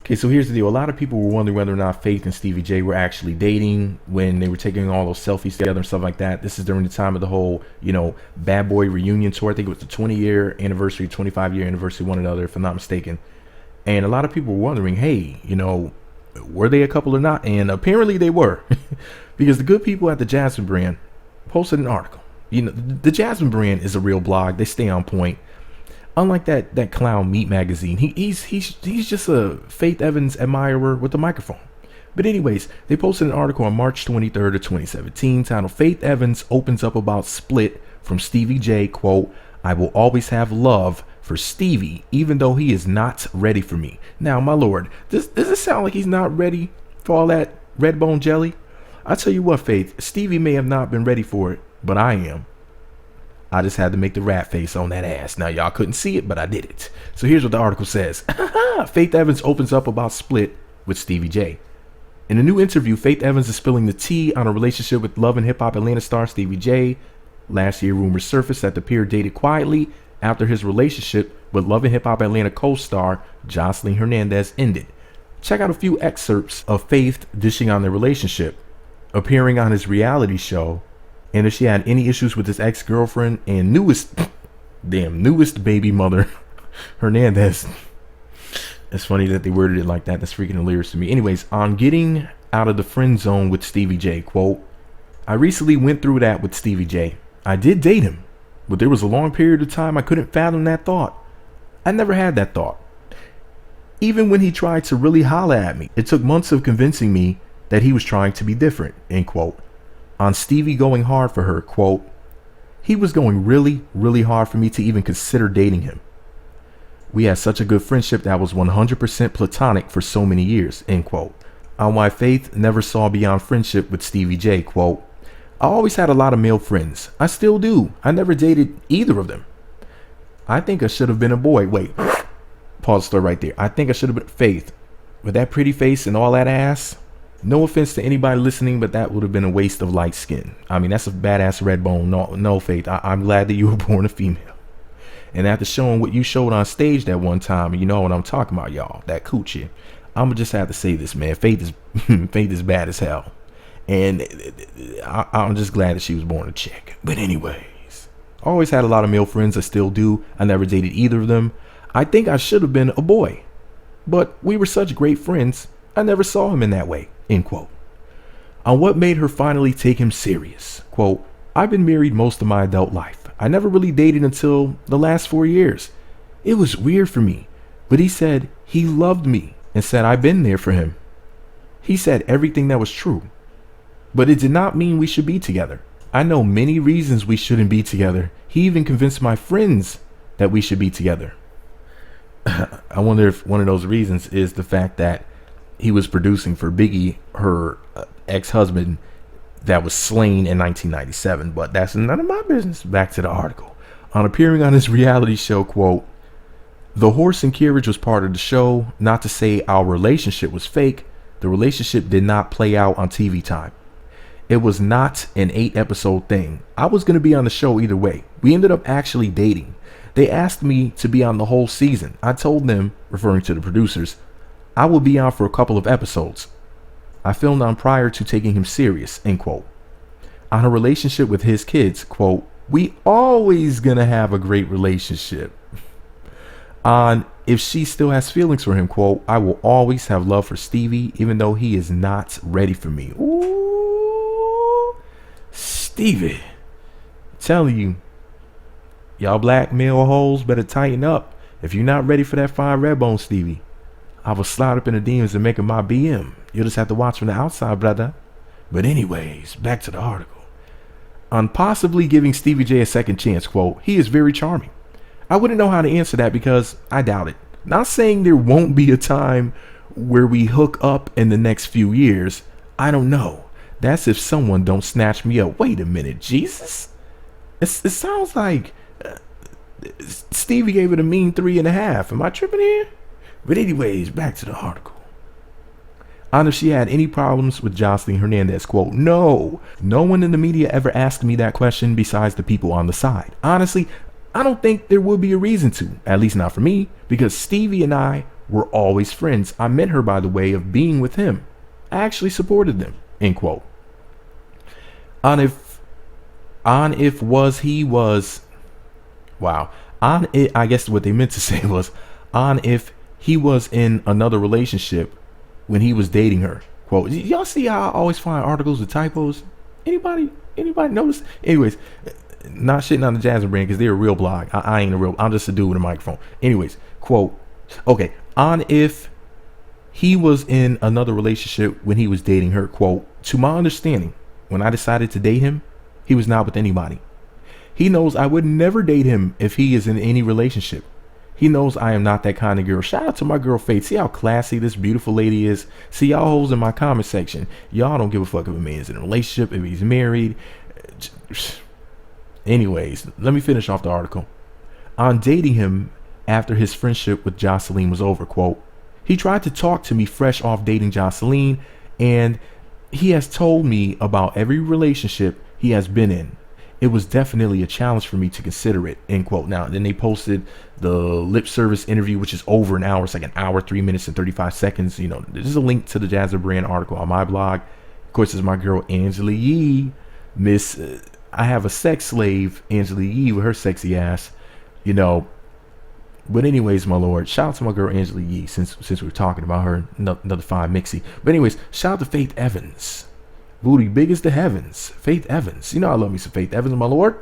Okay, so here's the deal. A lot of people were wondering whether or not Faith and Stevie J were actually dating when they were taking all those selfies together and stuff like that. This is during the time of the whole, Bad Boy reunion tour. I think it was the 20-year anniversary, 25-year anniversary, one another, if I'm not mistaken. And a lot of people were wondering, hey, were they a couple or not? And apparently they were, because the good people at the Jasmine brand posted an article. The Jasmine brand is a real blog. They stay on point. Unlike that clown Meat magazine, he's just a Faith Evans admirer with a microphone. But anyways, they posted an article on March 23rd of 2017 titled "Faith Evans opens up about split from Stevie J. Quote, I will always have love for Stevie, even though he is not ready for me." Now, my lord, does it sound like he's not ready for all that red bone jelly? I tell you what, Faith, Stevie may have not been ready for it, but I am. I just had to make the rat face on that ass. Now, y'all couldn't see it, but I did it. So here's what the article says. Faith Evans opens up about split with Stevie J. In a new interview, Faith Evans is spilling the tea on a relationship with Love and Hip Hop Atlanta star Stevie J. Last year, rumors surfaced that the pair dated quietly after his relationship with Love and Hip Hop Atlanta co-star Jocelyn Hernandez ended. Check out a few excerpts of Faith dishing on their relationship, appearing on his reality show, and if she had any issues with his ex-girlfriend and newest baby mother, Hernandez. It's funny that they worded it like that. That's freaking hilarious to me. Anyways, on getting out of the friend zone with Stevie J, quote, I recently went through that with Stevie J. I did date him, but there was a long period of time I couldn't fathom that thought. I never had that thought. Even when he tried to really holler at me, it took months of convincing me that he was trying to be different, end quote. On Stevie going hard for her, quote, he was going really, really hard for me to even consider dating him. We had such a good friendship that was 100% platonic for so many years, end quote. On why Faith never saw beyond friendship with Stevie J, quote, I always had a lot of male friends. I still do. I never dated either of them. I think I should have been a boy. Wait, pause the story right there. I think I should have been Faith. With that pretty face and all that ass, no offense to anybody listening, but that would have been a waste of light skin. I mean, that's a badass red bone. No, Faith. I'm glad that you were born a female. And after showing what you showed on stage that one time, you know what I'm talking about, y'all. That coochie. I'ma just have to say this, man. Faith is bad as hell. And I'm just glad that she was born a chick. But anyways, I always had a lot of male friends. I still do. I never dated either of them. I think I should have been a boy. But we were such great friends. I never saw him in that way, end quote. On what made her finally take him serious, quote, I've been married most of my adult life. I never really dated until the last 4 years. It was weird for me, but he said he loved me and said I've been there for him. He said everything that was true, but it did not mean we should be together. I know many reasons we shouldn't be together. He even convinced my friends that we should be together. I wonder if one of those reasons is the fact that he was producing for Biggie, her ex-husband that was slain in 1997, but that's none of my business. Back to the article. On appearing on his reality show, quote, the horse and carriage was part of the show. Not to say our relationship was fake. The relationship did not play out on TV time. It was not an 8-episode thing. I was going to be on the show either way. We ended up actually dating. They asked me to be on the whole season. I told them, referring to the producers, I will be on for a couple of episodes. I filmed on prior to taking him serious, end quote. On her relationship with his kids, quote, we always gonna have a great relationship. On if she still has feelings for him, quote, I will always have love for Stevie, even though he is not ready for me. Ooh, Stevie, telling you, y'all black male hoes better tighten up. If you're not ready for that fine red bone, Stevie, I will slide up in the DMs and make it my BM. You'll just have to watch from the outside, brother. But anyways, back to the article. On possibly giving Stevie J a second chance, quote, he is very charming. I wouldn't know how to answer that because I doubt it. Not saying there won't be a time where we hook up in the next few years. I don't know. That's if someone don't snatch me up. Wait a minute, Jesus. It sounds like Stevie gave it a mean 3.5. Am I tripping here? But anyways, back to the article. On if she had any problems with Jocelyn Hernandez, quote, no one in the media ever asked me that question besides the people on the side. Honestly, I don't think there would be a reason to, at least not for me, because Stevie and I were always friends. I met her by the way of being with him. I actually supported them. End quote. On if was he was wow. On it, I guess what they meant to say was on if he was in another relationship when he was dating her. Quote. Y'all see how I always find articles with typos? Anybody notice? Anyways, not shitting on the Jasmine brand because they're a real blog. I ain't a real. I'm just a dude with a microphone. Anyways, quote. Okay, on if he was in another relationship when he was dating her. Quote. To my understanding, when I decided to date him, he was not with anybody. He knows I would never date him if he is in any relationship. He knows I am not that kind of girl. Shout out to my girl Faith. See how classy this beautiful lady is. See y'all hoes in my comment section. Y'all don't give a fuck if a man's in a relationship, if he's married. Anyways, let me finish off the article. On dating him after his friendship with Jocelyn was over, quote, he tried to talk to me fresh off dating Jocelyn, and he has told me about every relationship he has been in. It was definitely a challenge for me to consider it, end quote. Now, then they posted the lip service interview, which is over an hour. It's like an hour, 3 minutes and 35 seconds. You know, there's a link to the Jasmine brand article on my blog. Of course, it's my girl, Angela Yee. I have a sex slave, Angela Yee, with her sexy ass, you know. But anyways, my lord, shout out to my girl, Angela Yee, since we're talking about her, another fine mixie. But anyways, shout out to Faith Evans. Booty big as the heavens. Faith Evans. You know I love me some Faith Evans, my lord.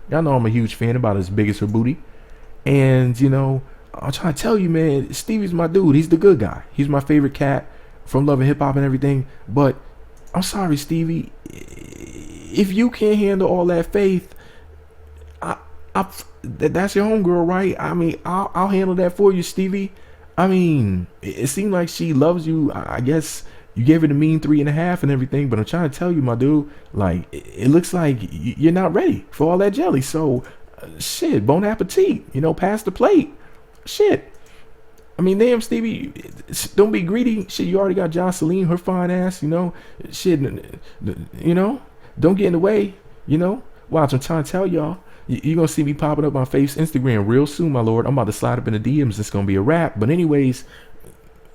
Y'all know I'm a huge fan, about as big as her booty. And, you know, I'm trying to tell you, man, Stevie's my dude. He's the good guy. He's my favorite cat from Love and Hip Hop and everything. But I'm sorry, Stevie. If you can't handle all that Faith, that's your homegirl, right? I mean, I'll handle that for you, Stevie. I mean, it seemed like she loves you. I guess you gave her the mean 3.5 and everything, but I'm trying to tell you, my dude, like, it looks like you're not ready for all that jelly. So, shit, bon appetit. You know, pass the plate. Shit. I mean, damn, Stevie, don't be greedy. Shit, you already got Jocelyn, her fine ass, you know. Shit, you know, don't get in the way, you know. Watch, I'm trying to tell y'all. You're going to see me popping up on Faith's Instagram real soon, my lord. I'm about to slide up in the DMs. It's going to be a wrap. But anyways,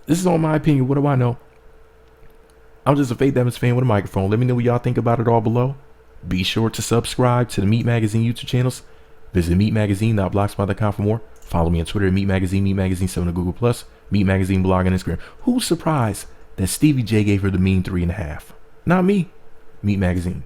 this is all my opinion. What do I know? I'm just a Faith Evans fan with a microphone. Let me know what y'all think about it all below. Be sure to subscribe to the Meat Magazine YouTube channels. Visit meatmagazine.blogspot.com for more. Follow me on Twitter at Meat Magazine 7 on Google+, Meat Magazine blog and Instagram. Who's surprised that Stevie J gave her the mean 3.5? Not me. Meat Magazine.